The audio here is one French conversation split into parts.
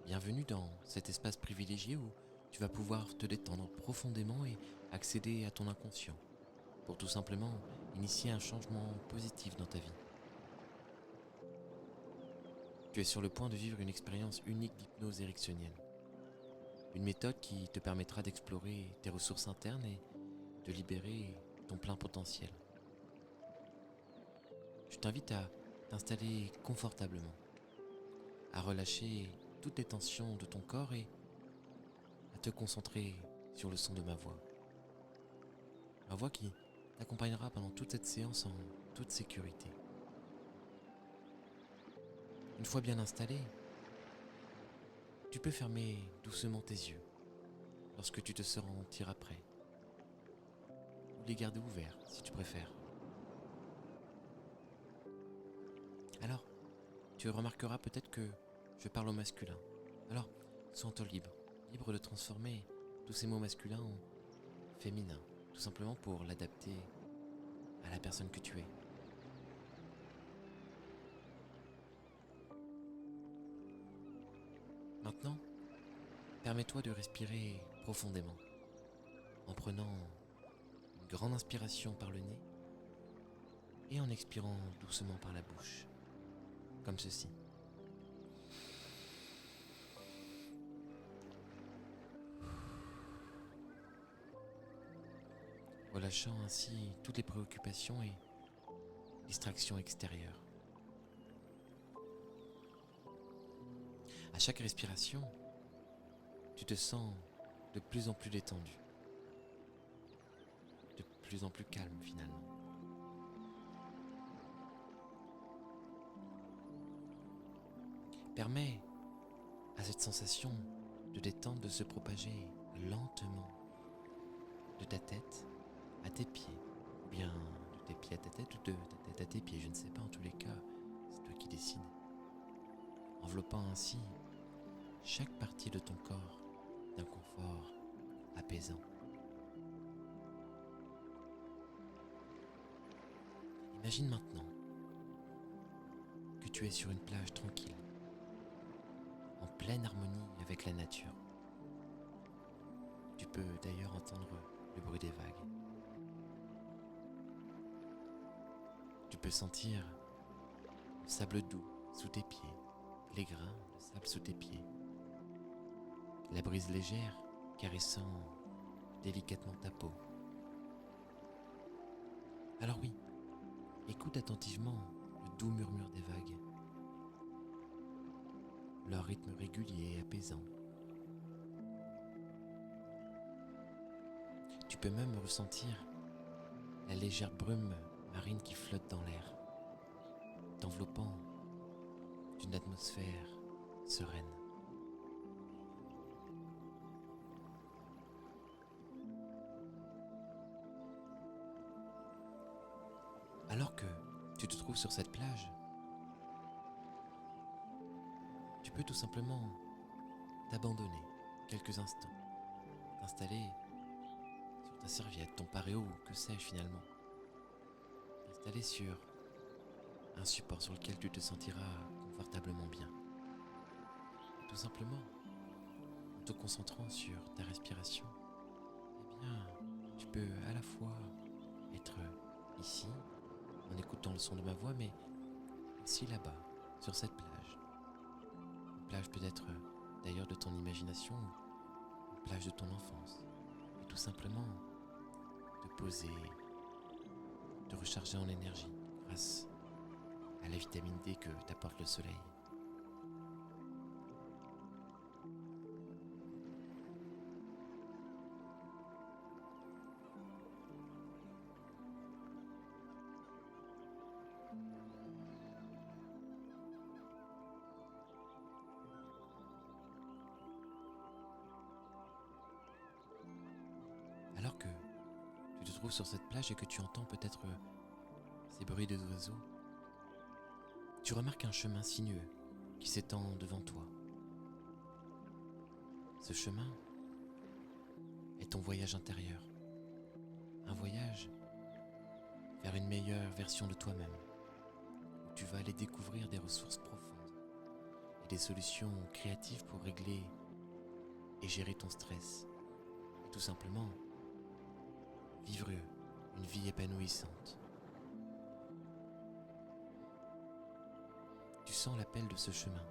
Bienvenue dans cet espace privilégié où tu vas pouvoir te détendre profondément et accéder à ton inconscient pour tout simplement initier un changement positif dans ta vie. Tu es sur le point de vivre une expérience unique d'hypnose ericksonienne. Une méthode qui te permettra d'explorer tes ressources internes et de libérer ton plein potentiel. Je t'invite à t'installer confortablement, à relâcher toutes les tensions de ton corps et à te concentrer sur le son de ma voix. Ma voix qui t'accompagnera pendant toute cette séance en toute sécurité. Une fois bien installé, tu peux fermer doucement tes yeux lorsque tu te sentiras prêt, ou les garder ouverts si tu préfères. Alors, tu remarqueras peut-être que je parle au masculin. Alors, sens-toi libre de transformer tous ces mots masculins en féminins, tout simplement pour l'adapter à la personne que tu es. Maintenant, permets-toi de respirer profondément en prenant une grande inspiration par le nez et en expirant doucement par la bouche, comme ceci. Relâchant ainsi toutes les préoccupations et distractions extérieures. À chaque respiration, tu te sens de plus en plus détendu, de plus en plus calme finalement. Permets à cette sensation de détente de se propager lentement de ta tête à tes pieds, ou bien de tes pieds à ta tête ou de ta tête à tes pieds, je ne sais pas, en tous les cas, c'est toi qui décides. Enveloppant ainsi chaque partie de ton corps d'un confort apaisant. Imagine maintenant que tu es sur une plage tranquille, en pleine harmonie avec la nature. Tu peux d'ailleurs entendre le bruit des vagues. Tu peux sentir le sable doux sous tes pieds, les grains de sable sous tes pieds, la brise légère caressant délicatement ta peau. Alors oui, écoute attentivement le doux murmure des vagues, leur rythme régulier et apaisant. Tu peux même ressentir la légère brume marine qui flotte dans l'air, t'enveloppant d'une atmosphère sereine. Alors que tu te trouves sur cette plage, tu peux tout simplement t'abandonner quelques instants, t'installer sur ta serviette, ton paréo ou que sais-je finalement, t'installer sur un support sur lequel tu te sentiras confortablement bien. Et tout simplement, en te concentrant sur ta respiration, eh bien, tu peux à la fois être ici, en écoutant le son de ma voix, mais aussi là-bas, sur cette plage. Une plage peut-être d'ailleurs de ton imagination, ou une plage de ton enfance. Et tout simplement, te poser, te recharger en énergie grâce à la vitamine D que t'apporte le soleil. Alors que tu te trouves sur cette plage et que tu entends peut-être ces bruits des oiseaux, tu remarques un chemin sinueux qui s'étend devant toi. Ce chemin est ton voyage intérieur, un voyage vers une meilleure version de toi-même, où tu vas aller découvrir des ressources profondes et des solutions créatives pour régler et gérer ton stress. Et tout simplement, vivre une vie épanouissante. Tu sens l'appel de ce chemin.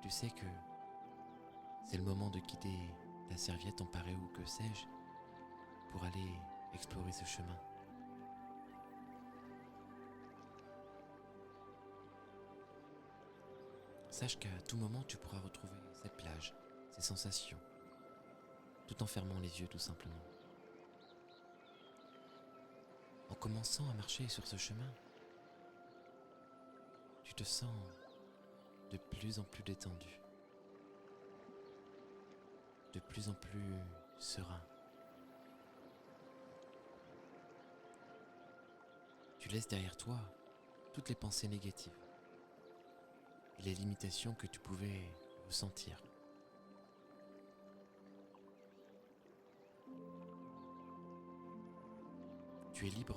Tu sais que c'est le moment de quitter ta serviette en paré ou que sais-je pour aller explorer ce chemin. Sache qu'à tout moment tu pourras retrouver cette plage, ces sensations, tout en fermant les yeux tout simplement. En commençant à marcher sur ce chemin, tu te sens de plus en plus détendu, de plus en plus serein. Tu laisses derrière toi toutes les pensées négatives et les limitations que tu pouvais ressentir. Tu es libre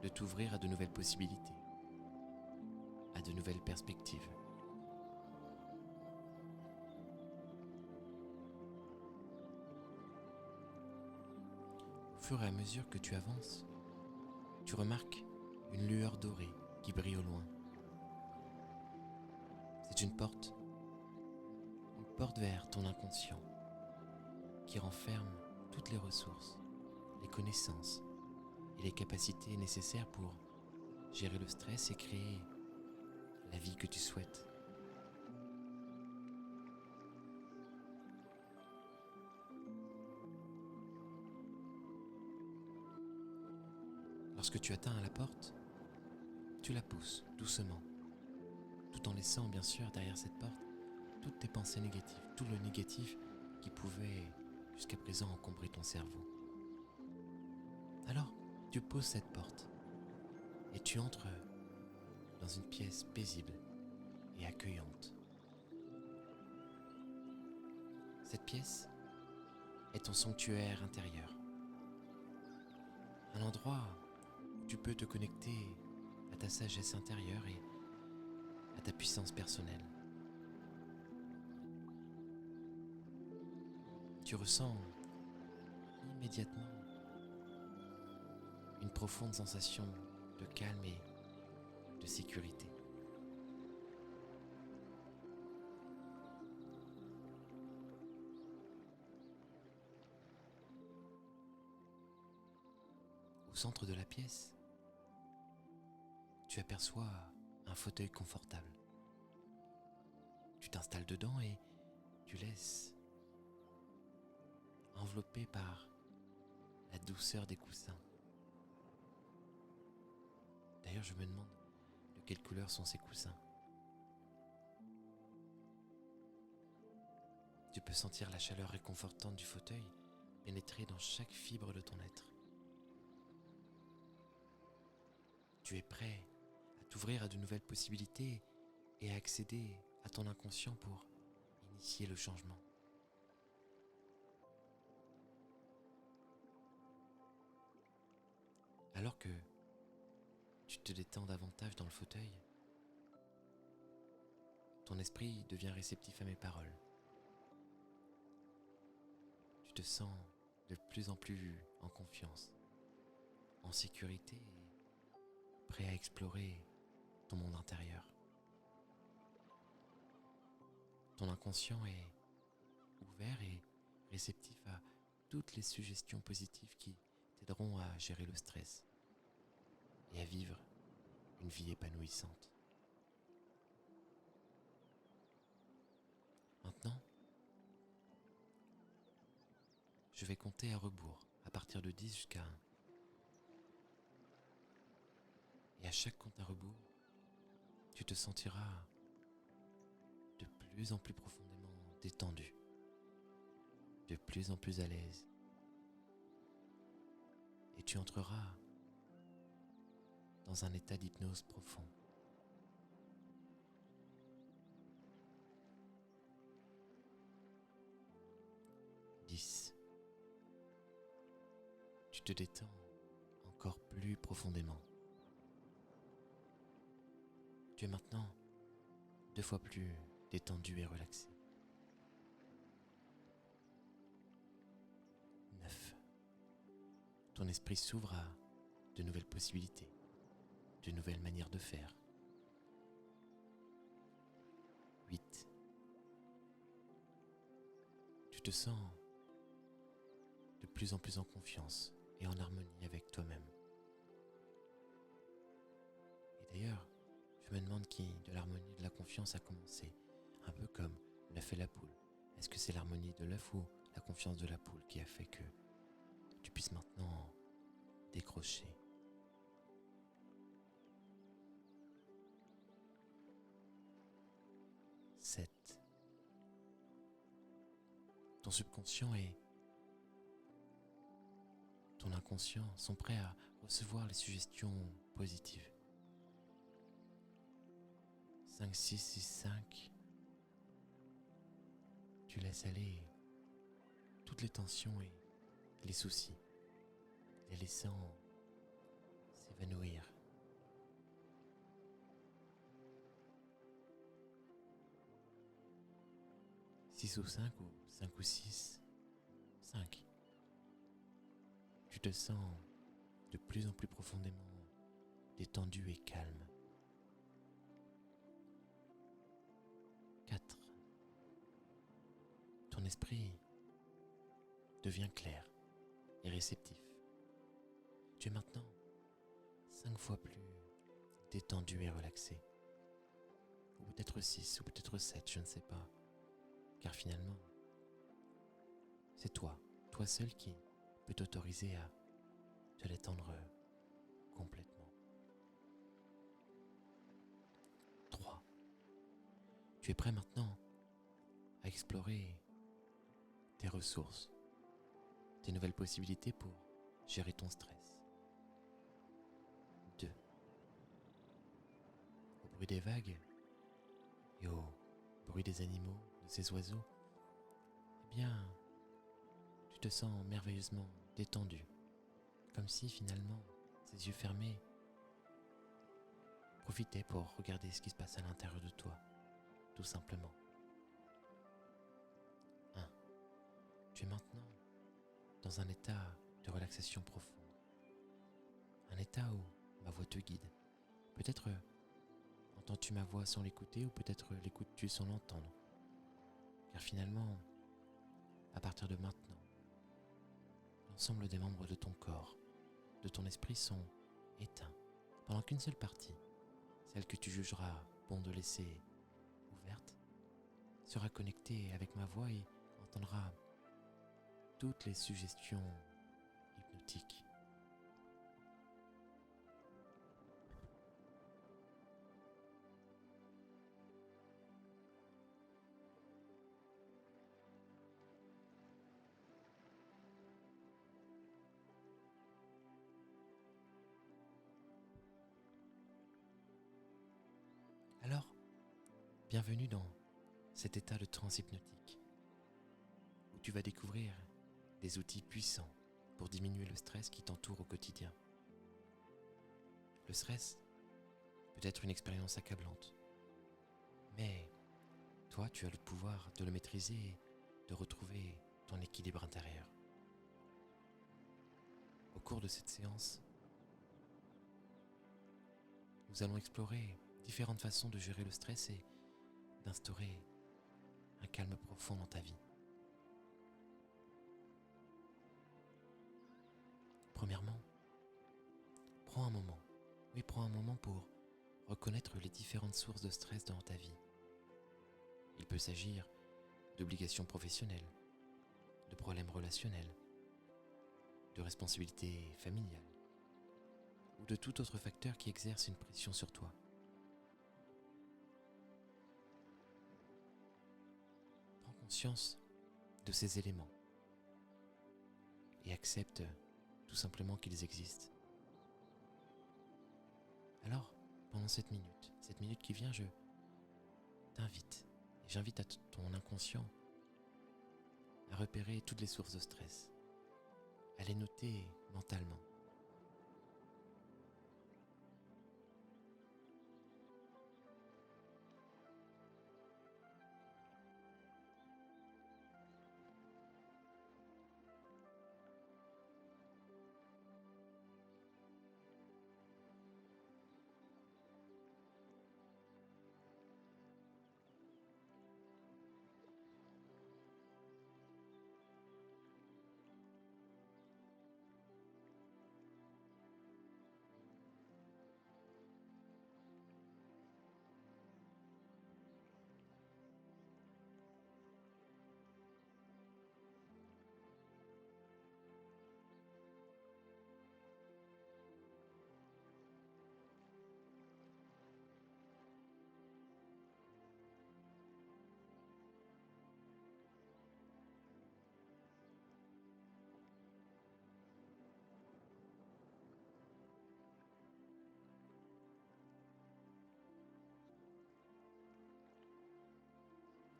de t'ouvrir à de nouvelles possibilités, à de nouvelles perspectives. Au fur et à mesure que tu avances, tu remarques une lueur dorée qui brille au loin. C'est une porte vers ton inconscient qui renferme toutes les ressources, les connaissances et les capacités nécessaires pour gérer le stress et créer la vie que tu souhaites. Lorsque tu atteins la porte, tu la pousses doucement, tout en laissant bien sûr derrière cette porte toutes tes pensées négatives, tout le négatif qui pouvait jusqu'à présent encombrer ton cerveau. Alors, tu poses cette porte et tu entres dans une pièce paisible et accueillante. Cette pièce est ton sanctuaire intérieur, un endroit où tu peux te connecter à ta sagesse intérieure et à ta puissance personnelle. Tu ressens immédiatement une profonde sensation de calme et de sécurité. Au centre de la pièce, tu aperçois un fauteuil confortable. Tu t'installes dedans et tu laisses enveloppé par la douceur des coussins. D'ailleurs, je me demande de quelle couleur sont ces coussins. Tu peux sentir la chaleur réconfortante du fauteuil pénétrer dans chaque fibre de ton être. Tu es prêt à t'ouvrir à de nouvelles possibilités et à accéder à ton inconscient pour initier le changement. Alors que tu te détends davantage dans le fauteuil, ton esprit devient réceptif à mes paroles. Tu te sens de plus en plus en confiance, en sécurité et prêt à explorer ton monde intérieur. Ton inconscient est ouvert et réceptif à toutes les suggestions positives qui t'aideront à gérer le stress et à vivre une vie épanouissante. Maintenant, je vais compter à rebours, à partir de 10 jusqu'à 1. Et à chaque compte à rebours, tu te sentiras de plus en plus profondément détendu, de plus en plus à l'aise. Et tu entreras dans un état d'hypnose profond. 10. Tu te détends encore plus profondément. Tu es maintenant 2 fois plus détendu et relaxé. 9. Ton esprit s'ouvre à de nouvelles possibilités, de nouvelles manières de faire. 8. Tu te sens de plus en plus en confiance et en harmonie avec toi-même. Et d'ailleurs, je me demande qui de l'harmonie et de la confiance a commencé, un peu comme l'œuf et la poule. Est-ce que c'est l'harmonie de l'œuf ou la confiance de la poule qui a fait que tu puisses maintenant décrocher? « 7. Ton subconscient et ton inconscient sont prêts à recevoir les suggestions positives. 5, 6, 6, 5. Tu laisses aller toutes les tensions et les soucis, les laissant s'évanouir. « 6 ou 5 ou 5 ou 6, 5. Tu te sens de plus en plus profondément détendu et calme. 4. Ton esprit devient clair et réceptif. Tu es maintenant 5 fois plus détendu et relaxé. Ou peut-être 6, ou peut-être 7, je ne sais pas. Car finalement, c'est toi seul qui peut t'autoriser à te détendre complètement. 3. Tu es prêt maintenant à explorer tes ressources, tes nouvelles possibilités pour gérer ton stress. 2. Au bruit des vagues et au bruit des animaux, de ces oiseaux, eh bien, tu te sens merveilleusement détendu, comme si finalement, ces yeux fermés profitaient pour regarder ce qui se passe à l'intérieur de toi, tout simplement. 1. Tu es maintenant dans un état de relaxation profonde, un état où ma voix te guide. Peut-être entends-tu ma voix sans l'écouter ou peut-être l'écoutes-tu sans l'entendre. Car finalement, à partir de maintenant, l'ensemble des membres de ton corps, de ton esprit sont éteints, pendant qu'une seule partie, celle que tu jugeras bon de laisser ouverte, sera connectée avec ma voix et entendra toutes les suggestions hypnotiques. Alors, bienvenue dans cet état de transe hypnotique, où tu vas découvrir des outils puissants pour diminuer le stress qui t'entoure au quotidien. Le stress peut être une expérience accablante, mais toi, tu as le pouvoir de le maîtriser et de retrouver ton équilibre intérieur. Au cours de cette séance, nous allons explorer différentes façons de gérer le stress et d'instaurer un calme profond dans ta vie. Premièrement, prends un moment pour reconnaître les différentes sources de stress dans ta vie. Il peut s'agir d'obligations professionnelles, de problèmes relationnels, de responsabilités familiales ou de tout autre facteur qui exerce une pression sur toi. Prends conscience de ces éléments et accepte tout simplement qu'ils existent. Alors, pendant cette minute qui vient, je t'invite et j'invite à ton inconscient à repérer toutes les sources de stress, à les noter mentalement.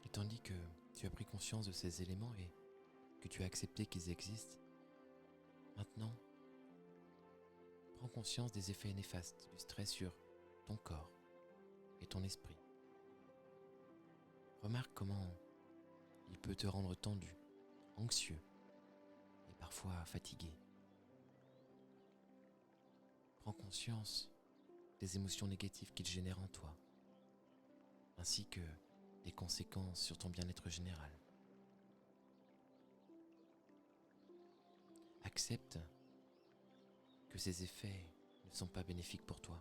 Et tandis que tu as pris conscience de ces éléments et que tu as accepté qu'ils existent, maintenant, prends conscience des effets néfastes du stress sur ton corps et ton esprit. Remarque comment il peut te rendre tendu, anxieux et parfois fatigué. Prends conscience des émotions négatives qu'il génère en toi, ainsi que des conséquences sur ton bien-être général. Accepte que ces effets ne sont pas bénéfiques pour toi.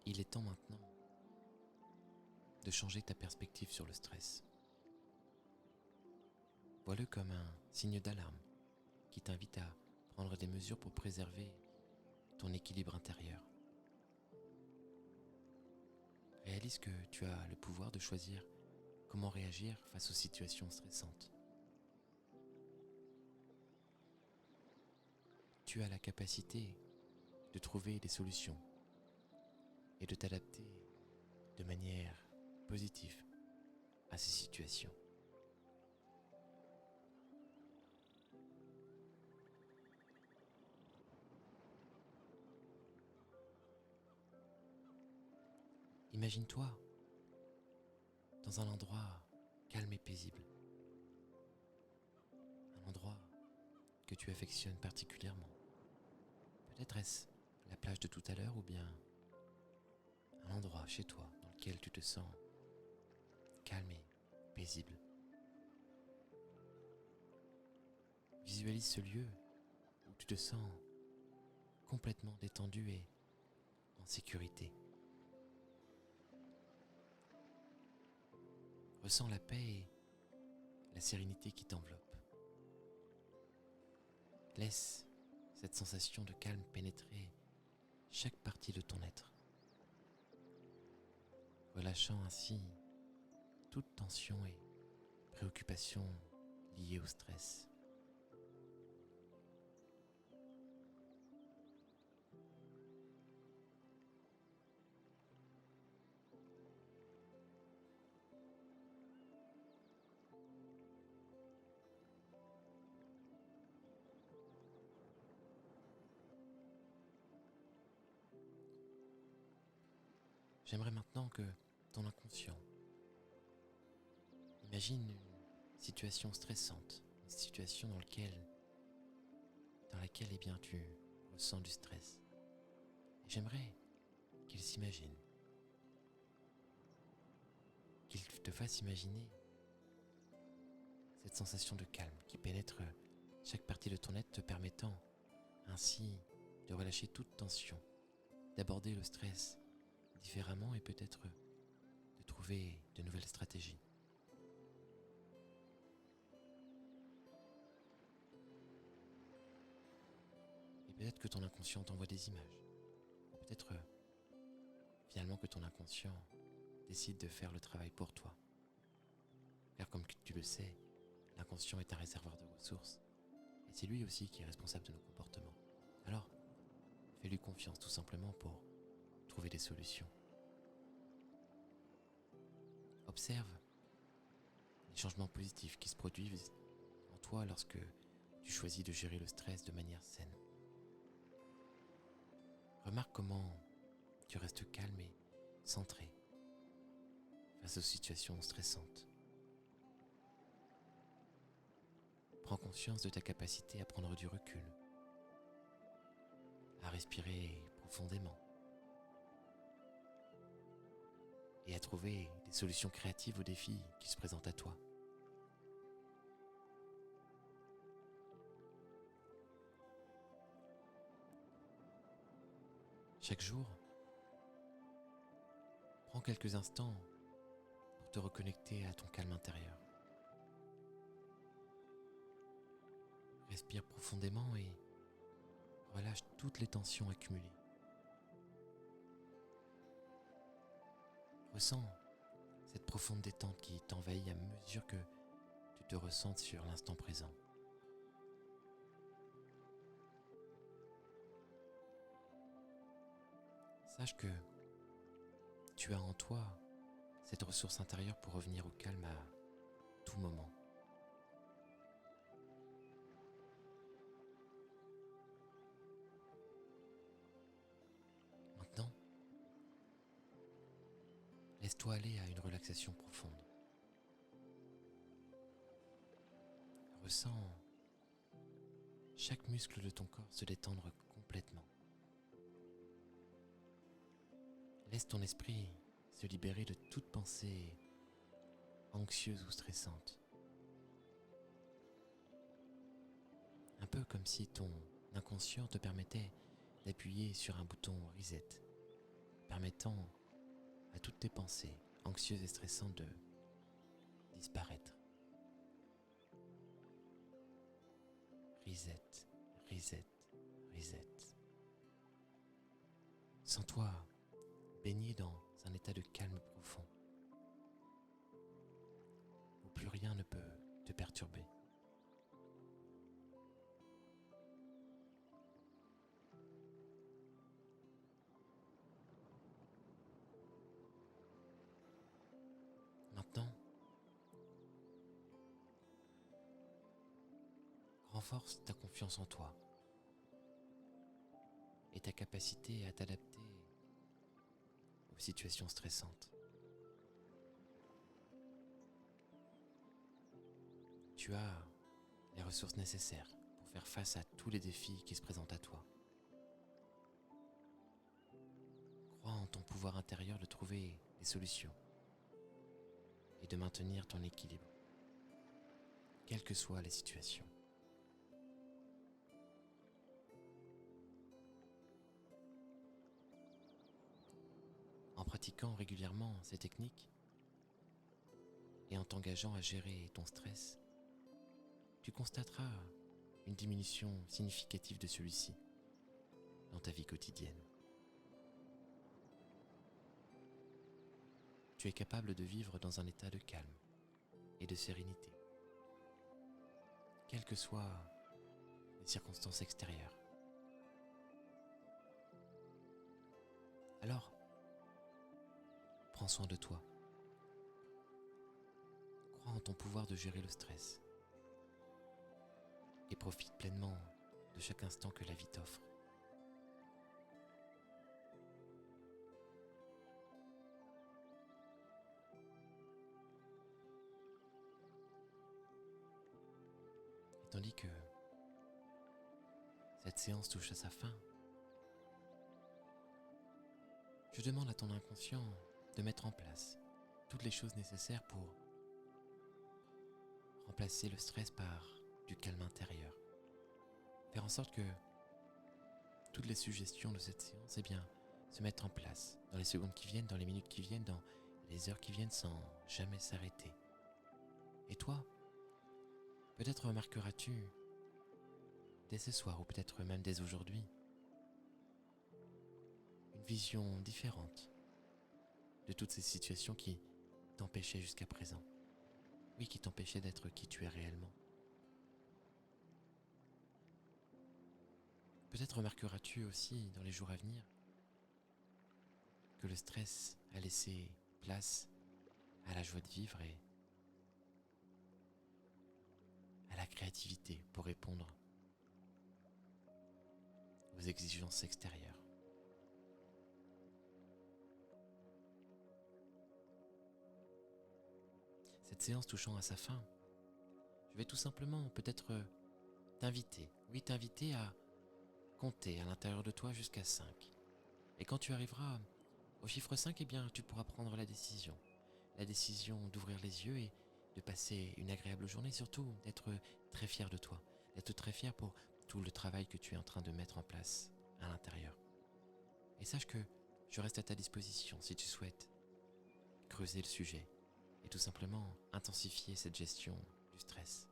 Il est temps maintenant de changer ta perspective sur le stress. Vois-le comme un signe d'alarme qui t'invite à prendre des mesures pour préserver ton équilibre intérieur. Réalise que tu as le pouvoir de choisir comment réagir face aux situations stressantes. Tu as la capacité de trouver des solutions et de t'adapter de manière positive à ces situations. Imagine-toi dans un endroit calme et paisible, un endroit que tu affectionnes particulièrement. Peut-être est-ce la plage de tout à l'heure ou bien un endroit chez toi dans lequel tu te sens calme et paisible. Visualise ce lieu où tu te sens complètement détendu et en sécurité. Ressens la paix et la sérénité qui t'enveloppe. Laisse cette sensation de calme pénétrer chaque partie de ton être, relâchant ainsi toute tension et préoccupation liée au stress. J'aimerais maintenant que ton inconscient imagine une situation stressante, une situation dans laquelle eh bien, tu ressens du stress. Et j'aimerais qu'il s'imagine, qu'il te fasse imaginer cette sensation de calme qui pénètre chaque partie de ton être, te permettant ainsi de relâcher toute tension, d'aborder le stress différemment et peut-être de trouver de nouvelles stratégies. Et peut-être que ton inconscient t'envoie des images. Ou peut-être finalement que ton inconscient décide de faire le travail pour toi. Car comme tu le sais, l'inconscient est un réservoir de ressources. Et c'est lui aussi qui est responsable de nos comportements. Alors, fais-lui confiance tout simplement pour trouver des solutions. Observe les changements positifs qui se produisent en toi lorsque tu choisis de gérer le stress de manière saine. Remarque comment tu restes calme et centré face aux situations stressantes. Prends conscience de ta capacité à prendre du recul, à respirer profondément et à trouver des solutions créatives aux défis qui se présentent à toi. Chaque jour, prends quelques instants pour te reconnecter à ton calme intérieur. Respire profondément et relâche toutes les tensions accumulées. Ressens cette profonde détente qui t'envahit à mesure que tu te ressens sur l'instant présent. Sache que tu as en toi cette ressource intérieure pour revenir au calme à tout moment. Maintenant, laisse-toi aller à une relaxation profonde. Ressens chaque muscle de ton corps se détendre complètement. Laisse ton esprit se libérer de toute pensée anxieuse ou stressante. Un peu comme si ton inconscient te permettait d'appuyer sur un bouton reset, permettant à toutes tes pensées anxieuses et stressantes de disparaître. Reset, reset, reset. Sens-toi baigné dans un état de calme profond, où plus rien ne peut te perturber. Maintenant, renforce ta confiance en toi et ta capacité à t'adapter aux situations stressantes. Tu as les ressources nécessaires pour faire face à tous les défis qui se présentent à toi. Crois en ton pouvoir intérieur de trouver des solutions et de maintenir ton équilibre, quelles que soient les situations. En pratiquant régulièrement ces techniques et en t'engageant à gérer ton stress, tu constateras une diminution significative de celui-ci dans ta vie quotidienne. Tu es capable de vivre dans un état de calme et de sérénité, quelles que soient les circonstances extérieures. Alors, prends soin de toi. Crois en ton pouvoir de gérer le stress et profite pleinement de chaque instant que la vie t'offre. Et tandis que cette séance touche à sa fin, je demande à ton inconscient de mettre en place toutes les choses nécessaires pour remplacer le stress par du calme intérieur. Faire en sorte que toutes les suggestions de cette séance se mettent en place dans les secondes qui viennent, dans les minutes qui viennent, dans les heures qui viennent sans jamais s'arrêter. Et toi, peut-être remarqueras-tu dès ce soir ou peut-être même dès aujourd'hui une vision différente de toutes ces situations qui t'empêchaient jusqu'à présent. Oui, qui t'empêchaient d'être qui tu es réellement. Peut-être remarqueras-tu aussi dans les jours à venir que le stress a laissé place à la joie de vivre et à la créativité pour répondre aux exigences extérieures. Cette séance touchant à sa fin, je vais tout simplement peut-être t'inviter à compter à l'intérieur de toi jusqu'à 5. Et quand tu arriveras au chiffre 5, eh bien, tu pourras prendre la décision. La décision d'ouvrir les yeux et de passer une agréable journée, surtout d'être très fier de toi, d'être très fier pour tout le travail que tu es en train de mettre en place à l'intérieur. Et sache que je reste à ta disposition si tu souhaites creuser le sujet et tout simplement intensifier cette gestion du stress.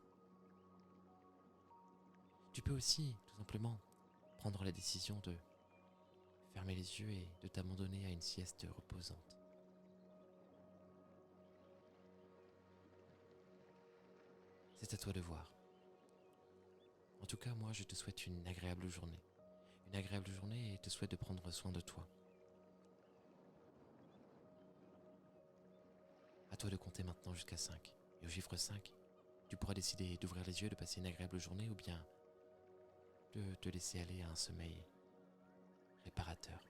Tu peux aussi tout simplement prendre la décision de fermer les yeux et de t'abandonner à une sieste reposante. C'est à toi de voir. En tout cas, moi, je te souhaite une agréable journée. Une agréable journée et te souhaite de prendre soin de toi. À toi de compter maintenant jusqu'à 5. Et au chiffre 5, tu pourras décider d'ouvrir les yeux, de passer une agréable journée ou bien de te laisser aller à un sommeil réparateur.